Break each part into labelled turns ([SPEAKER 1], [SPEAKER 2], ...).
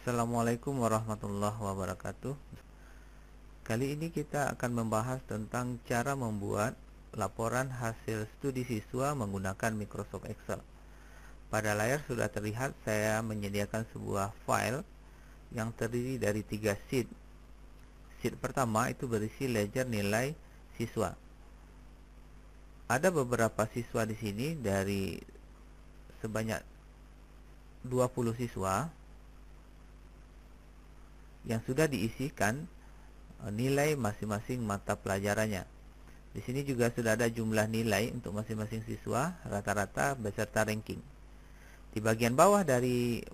[SPEAKER 1] Assalamualaikum warahmatullahi wabarakatuh. Kali ini kita akan membahas tentang cara membuat laporan hasil studi siswa menggunakan Microsoft Excel. Pada layar sudah terlihat saya menyediakan sebuah file yang terdiri dari 3 sheet. Sheet pertama itu berisi ledger nilai siswa. Ada beberapa siswa di sini dari sebanyak 20 siswa yang sudah diisikan nilai masing-masing mata pelajarannya. Di sini juga sudah ada jumlah nilai untuk masing-masing siswa, rata-rata beserta ranking. Di bagian bawah dari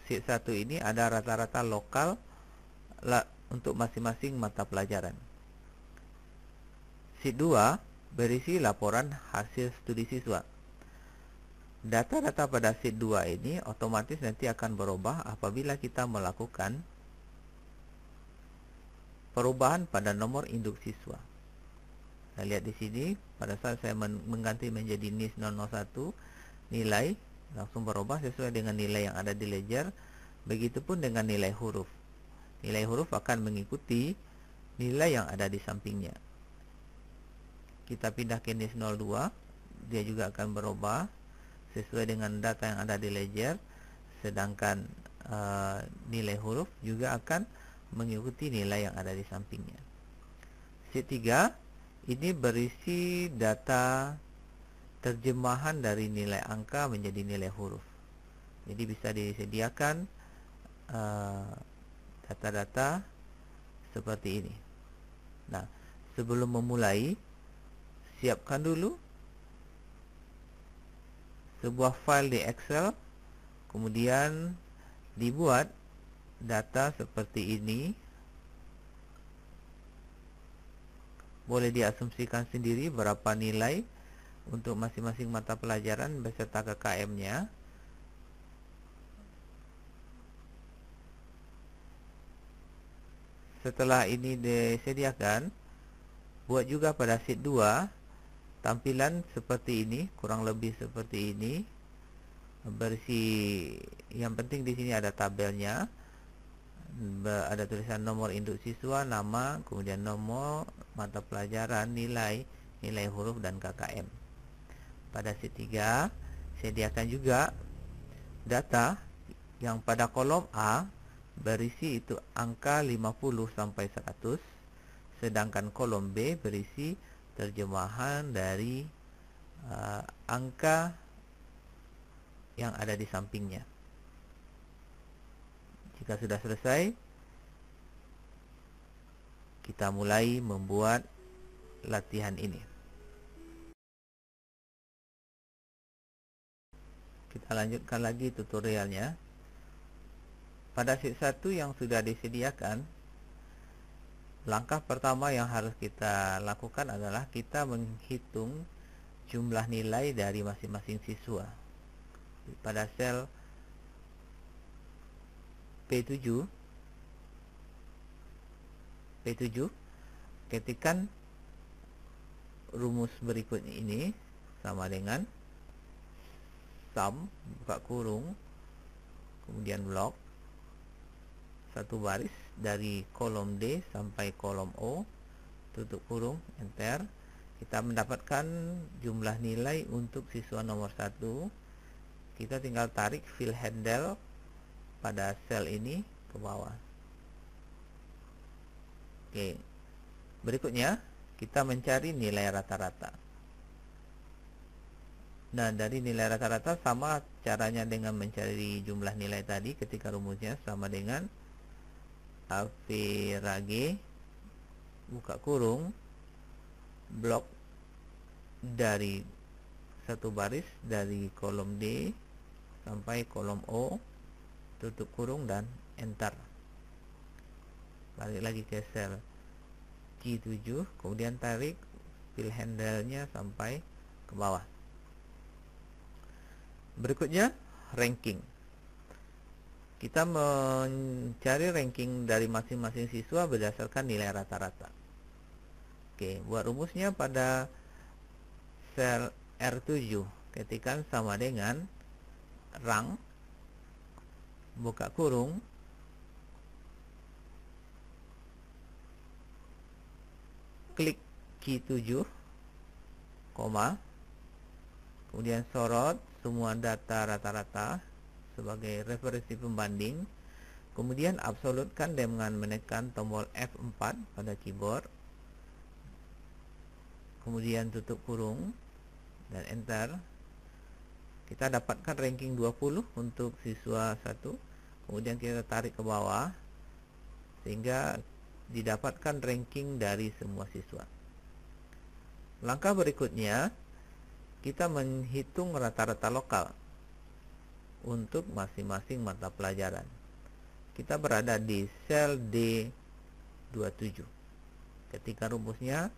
[SPEAKER 1] sheet 1 ini ada rata-rata lokal untuk masing-masing mata pelajaran. Sheet 2 berisi laporan hasil studi siswa. Data-data pada sheet 2 ini otomatis nanti akan berubah apabila kita melakukan perubahan pada nomor induk siswa. Saya lihat di sini, pada saat saya mengganti menjadi NIS 001, nilai langsung berubah sesuai dengan nilai yang ada di ledger. Begitupun dengan nilai huruf. Nilai huruf akan mengikuti nilai yang ada di sampingnya. Kita pindah ke NIS 02, dia juga akan berubah sesuai dengan data yang ada di ledger. Sedangkan nilai huruf juga akan mengikuti nilai yang ada di sampingnya. Sheet 3 ini berisi data terjemahan dari nilai angka menjadi nilai huruf. Jadi bisa disediakan data-data seperti ini. Nah, sebelum memulai, siapkan dulu sebuah file di Excel, kemudian dibuat data seperti ini. Boleh diasumsikan sendiri berapa nilai untuk masing-masing mata pelajaran beserta KKM-nya. Setelah ini disediakan, buat juga pada sheet 2 tampilan seperti ini, kurang lebih seperti ini. Berisi, yang penting di sini ada tabelnya. Ada tulisan nomor induk siswa, nama, kemudian nomor mata pelajaran, nilai huruf, dan KKM. Pada sheet 3 sediakan juga data yang pada kolom A berisi itu angka 50 sampai 100, sedangkan kolom B berisi terjemahan dari angka yang ada di sampingnya. Jika sudah selesai, kita mulai membuat latihan ini. Kita lanjutkan lagi tutorialnya. Pada sheet 1 yang sudah disediakan, langkah pertama yang harus kita lakukan adalah kita menghitung jumlah nilai dari masing-masing siswa. Pada sel P7, ketikkan rumus berikut ini sama dengan sum, buka kurung, kemudian blok, satu baris dari kolom D sampai kolom O, tutup kurung, enter. Kita mendapatkan jumlah nilai untuk siswa nomor 1. Kita tinggal tarik fill handle pada sel ini ke bawah. Oke. Berikutnya kita mencari nilai rata-rata. Nah, dari nilai rata-rata sama caranya dengan mencari jumlah nilai tadi, ketika rumusnya sama dengan Average, buka kurung, blok dari satu baris dari kolom D sampai kolom O, tutup kurung, dan enter. Balik lagi ke sel G7, kemudian tarik fill handle-nya sampai ke bawah. Berikutnya ranking. Kita mencari ranking dari masing-masing siswa berdasarkan nilai rata-rata. Oke, buat rumusnya pada sel R7, ketikkan sama dengan rank, buka kurung, klik key 7, koma, kemudian sorot semua data rata-rata sebagai referensi pembanding, kemudian absolutkan dengan menekan tombol F4 pada keyboard, kemudian tutup kurung dan enter. Kita dapatkan ranking 20 untuk siswa 1. Kemudian kita tarik ke bawah sehingga didapatkan ranking dari semua siswa. Langkah berikutnya, kita menghitung rata-rata lokal untuk masing-masing mata pelajaran. Kita berada di sel D27. Ketika rumusnya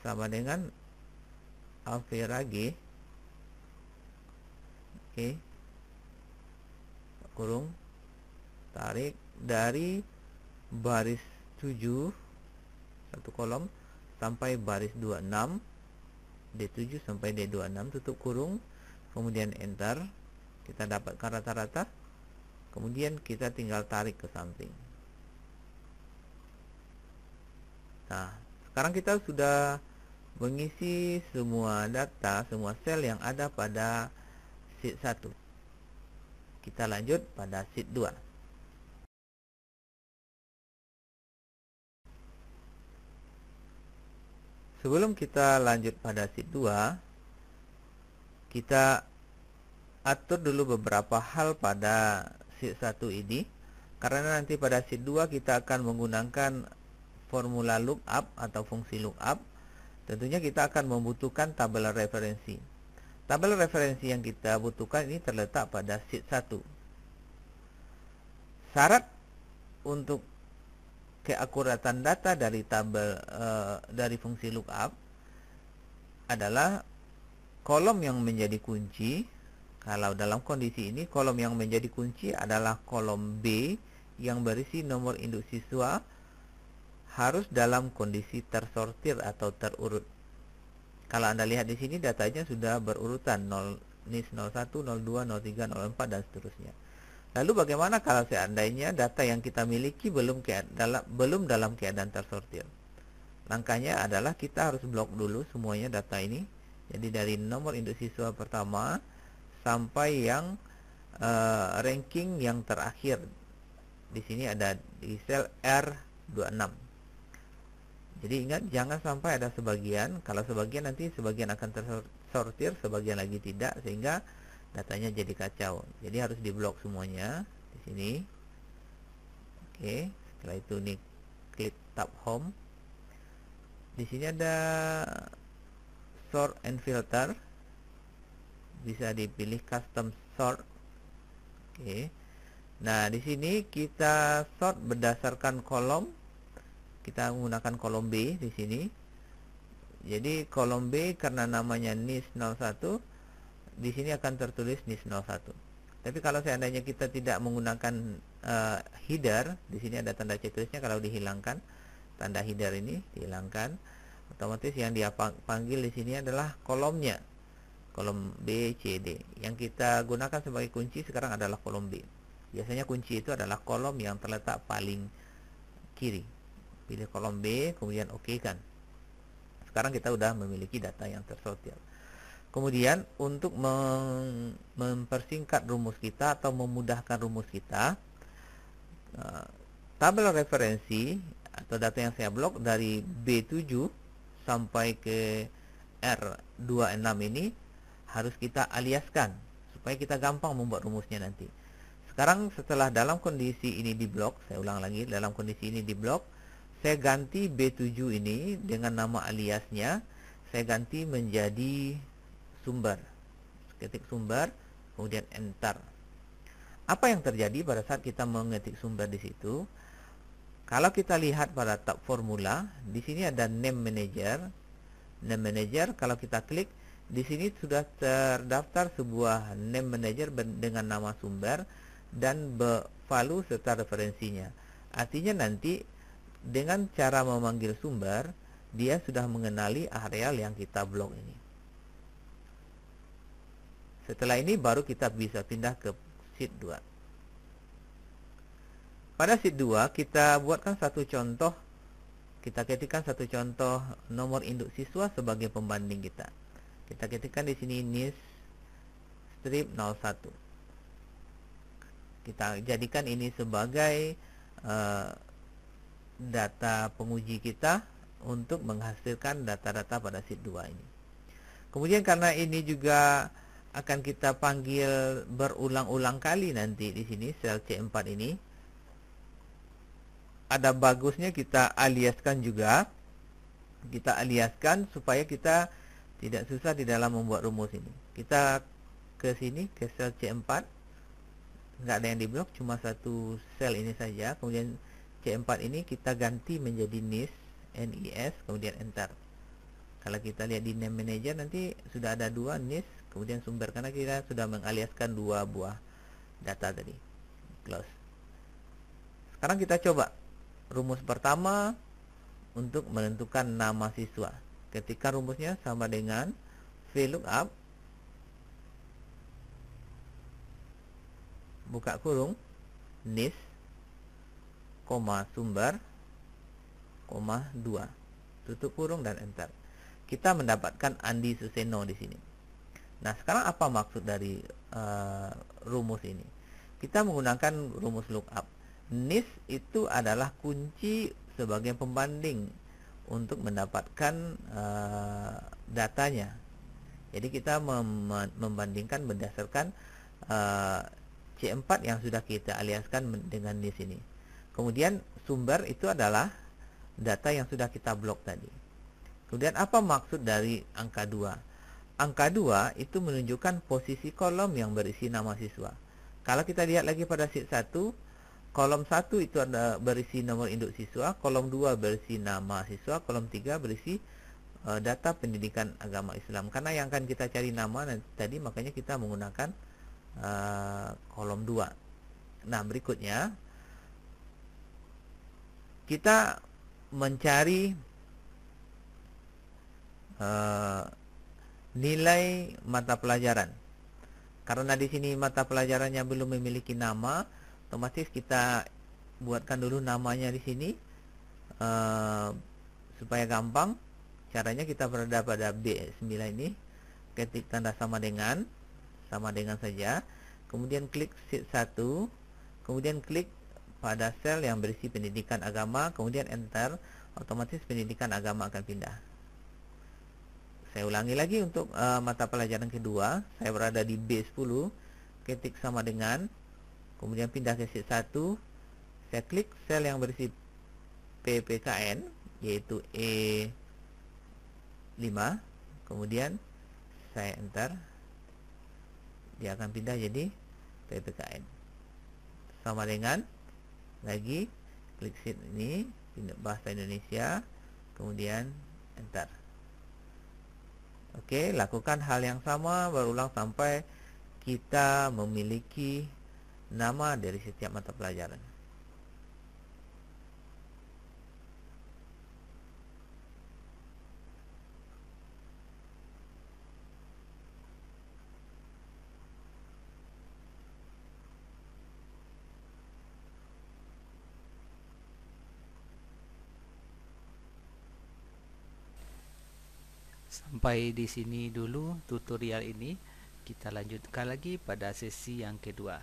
[SPEAKER 1] sama dengan Alvera G, oke, kurung, tarik dari baris 7 satu kolom sampai baris 26, D7 sampai D26, tutup kurung, kemudian enter. Kita dapatkan rata-rata, kemudian kita tinggal tarik ke samping. Nah, sekarang kita sudah mengisi semua data, semua sel yang ada pada sheet 1. Kita lanjut pada sheet 2. Sebelum kita lanjut pada sheet 2, kita atur dulu beberapa hal pada sheet 1 ini, karena nanti pada sheet 2 kita akan menggunakan formula lookup atau fungsi lookup. Tentunya kita akan membutuhkan tabel referensi. Tabel referensi yang kita butuhkan ini terletak pada sheet 1. Syarat untuk keakuratan data dari tabel dari fungsi lookup adalah kolom yang menjadi kunci. Kalau dalam kondisi ini, kolom yang menjadi kunci adalah kolom B yang berisi nomor induk siswa, harus dalam kondisi tersortir atau terurut. Kalau Anda lihat di sini, datanya sudah berurutan 0, NIS 01, 02, 03, 04 dan seterusnya. Lalu bagaimana kalau seandainya data yang kita miliki belum dalam keadaan tersortir? Langkahnya adalah kita harus blok dulu semuanya data ini. Jadi dari nomor induk siswa pertama sampai yang ranking yang terakhir. Di sini ada di sel R26. Jadi ingat, jangan sampai ada sebagian. Kalau sebagian, nanti sebagian akan tersortir, sebagian lagi tidak, sehingga datanya jadi kacau. Jadi harus diblok semuanya di sini. Oke, setelah itu nih klik tab home. Di sini ada sort and filter. Bisa dipilih custom sort. Oke. Nah, di sini kita sort berdasarkan kolom. Kita menggunakan kolom B di sini. Jadi kolom B karena namanya NIS 01, di sini akan tertulis NIS 01. Tapi kalau seandainya kita tidak menggunakan header, di sini ada tanda checklistnya. Kalau dihilangkan tanda header ini, dihilangkan, otomatis yang dia panggil di sini adalah kolomnya, kolom B, C, D. Yang kita gunakan sebagai kunci sekarang adalah kolom B. Biasanya kunci itu adalah kolom yang terletak paling kiri. Pilih kolom B, kemudian OK kan. Sekarang kita sudah memiliki data yang tersortir. Kemudian untuk mempersingkat rumus kita atau memudahkan rumus kita, tabel referensi atau data yang saya blok dari B7 sampai ke R26 ini harus kita aliaskan supaya kita gampang membuat rumusnya nanti. Sekarang setelah dalam kondisi ini diblok, saya ulang lagi, dalam kondisi ini diblok, saya ganti B7 ini dengan nama aliasnya, saya ganti menjadi sumber. Ketik sumber, kemudian enter. Apa yang terjadi pada saat kita mengetik sumber di situ? Kalau kita lihat pada tab formula, di sini ada name manager. Name manager, kalau kita klik, di sini sudah terdaftar sebuah name manager dengan nama sumber dan value serta referensinya. Artinya nanti dengan cara memanggil sumber, dia sudah mengenali areal yang kita blok ini. Setelah ini baru kita bisa pindah ke sheet 2. Pada sheet 2 kita buatkan satu contoh Kita ketikkan satu contoh nomor induk siswa sebagai pembanding kita. Kita ketikkan di sini NIS strip 01. Kita jadikan ini sebagai data penguji kita untuk menghasilkan data-data pada sheet 2 ini. Kemudian karena ini juga akan kita panggil berulang-ulang kali nanti di sini sel C4 ini, ada bagusnya kita aliaskan juga. Kita aliaskan supaya kita tidak susah di dalam membuat rumus ini. Kita ke sini ke sel C4, nggak ada yang diblok, cuma satu sel ini saja. Kemudian C4 ini kita ganti menjadi NIS, NIS, kemudian enter. Kalau kita lihat di name manager nanti sudah ada dua NIS, kemudian sumber, karena kita sudah mengaliaskan dua buah data tadi. Close. Sekarang kita coba rumus pertama untuk menentukan nama siswa. Ketika rumusnya sama dengan VLOOKUP, buka kurung, NIS, sumber, 2, tutup kurung dan enter. Kita mendapatkan Andi Suseno di sini. Nah, sekarang apa maksud dari rumus ini? Kita menggunakan rumus lookup. NIS itu adalah kunci sebagai pembanding untuk mendapatkan datanya. Jadi kita membandingkan berdasarkan C4 yang sudah kita aliaskan dengan NIS ini. Kemudian sumber itu adalah data yang sudah kita blok tadi. Kemudian apa maksud dari angka 2? Angka 2 itu menunjukkan posisi kolom yang berisi nama siswa. Kalau kita lihat lagi pada sheet 1, kolom 1 itu ada berisi nomor induk siswa, kolom 2 berisi nama siswa, kolom 3 berisi data pendidikan agama Islam. Karena yang akan kita cari nama tadi, makanya kita menggunakan kolom 2. Nah, berikutnya kita mencari nilai mata pelajaran. Karena di sini mata pelajarannya belum memiliki nama, otomatis kita buatkan dulu namanya di sini supaya gampang. Caranya kita berada pada B9 ini, ketik tanda sama dengan saja, kemudian klik sheet 1, kemudian klik pada sel yang berisi pendidikan agama, kemudian enter, otomatis pendidikan agama akan pindah. Saya ulangi lagi untuk mata pelajaran kedua. Saya berada di B10, ketik sama dengan, kemudian pindah ke sheet 1. Saya klik sel yang berisi PPKN, yaitu E5, kemudian saya enter. Dia akan pindah jadi PPKN. Sama dengan, lagi klik sheet ini, bahasa Indonesia, kemudian enter. Oke, lakukan hal yang sama berulang sampai kita memiliki nama dari setiap mata pelajaran.
[SPEAKER 2] Sampai di sini dulu tutorial ini. Kita lanjutkan lagi pada sesi yang kedua.